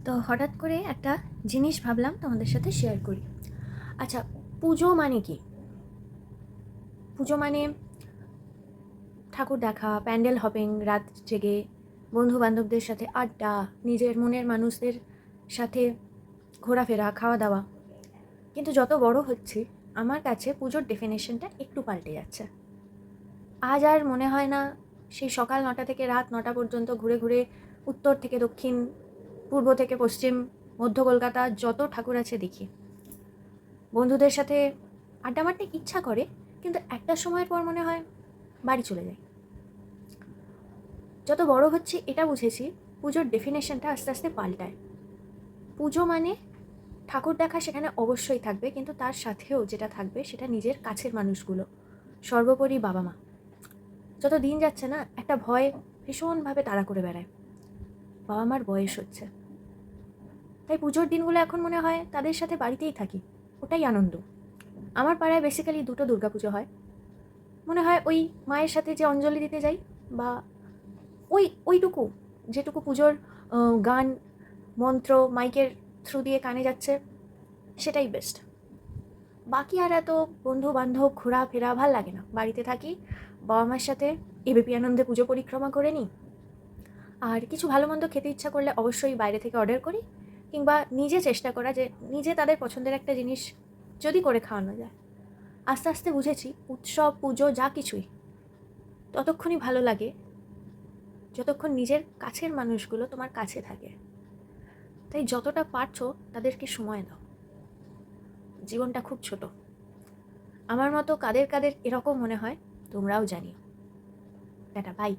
তো হঠাৎ করে একটা জিনিস ভাবলাম তোমাদের সাথে শেয়ার করি। আচ্ছা, পুজো মানে কি? পুজো মানে ঠাকুর দেখা, প্যান্ডেল হপিং, রাত জেগে বন্ধু বান্ধবদের সাথে আড্ডা, নিজের মনের মানুষদের সাথে ঘোরাফেরা, খাওয়া দাওয়া। কিন্তু যত বড় হচ্ছি, আমার কাছে পুজোর ডেফিনেশনটা একটু পাল্টে যাচ্ছে। আজ আর মনে হয় না সেই সকাল 9টা থেকে রাত 9টা পর্যন্ত ঘুরে ঘুরে উত্তর থেকে দক্ষিণ, পূর্ব থেকে পশ্চিম, মধ্য কলকাতা যত ঠাকুর আছে দেখি। বন্ধুদের সাথে আড্ডা মারতে ইচ্ছা করে, কিন্তু একটা সময়ের পর মনে হয় বাড়ি চলে যাই। যত বড় হচ্ছি এটা বুঝেছি, পুজোর ডেফিনেশনটা আস্তে আস্তে পাল্টায়। পুজো মানে ঠাকুর দেখা সেখানে অবশ্যই থাকবে, কিন্তু তার সাথেও যেটা থাকবে সেটা নিজের কাছের মানুষগুলো, সর্বোপরি বাবা মা। যত দিন যাচ্ছে না, একটা ভয় ভীষণভাবে তাড়া করে বেড়ায়, বাবা মার বয়স হচ্ছে। তাই পুজোর দিনগুলো এখন মনে হয় তাদের সাথে বাড়িতেই থাকি, ওটাই আনন্দ। আমার পাড়ায় বেসিক্যালি দুটো দুর্গাপুজো হয়। মনে হয় ওই মায়ের সাথে যে অঞ্জলি দিতে যাই, বা ওইটুকু যেটুকু পুজোর গান, মন্ত্র মাইকের থ্রু দিয়ে কানে যাচ্ছে, সেটাই বেস্ট। বাকি আর এত বন্ধু বান্ধব ঘোরাফেরা ভাল লাগে না। বাড়িতে থাকি, বাবা মার সাথে এবিপি আনন্দে পুজো পরিক্রমা করে নিই। আর কিছু ভালো মন্দ খেতে ইচ্ছা করলে অবশ্যই বাইরে থেকে অর্ডার করি, কিংবা নিজে চেষ্টা করা যে নিজে তাদের পছন্দের একটা জিনিস যদি করে খাওয়ানো যায়। আস্তে আস্তে বুঝেছি উৎসব, পুজো যা কিছুই ততক্ষণই ভালো লাগে যতক্ষণ নিজের কাছের মানুষগুলো তোমার কাছে থাকে। তাই যতটা পারছো তাদেরকে সময় দাও। জীবনটা খুব ছোট। আমার মতো কাদের কাদের এরকম মনে হয় তোমরাও জানিও। Tata, by.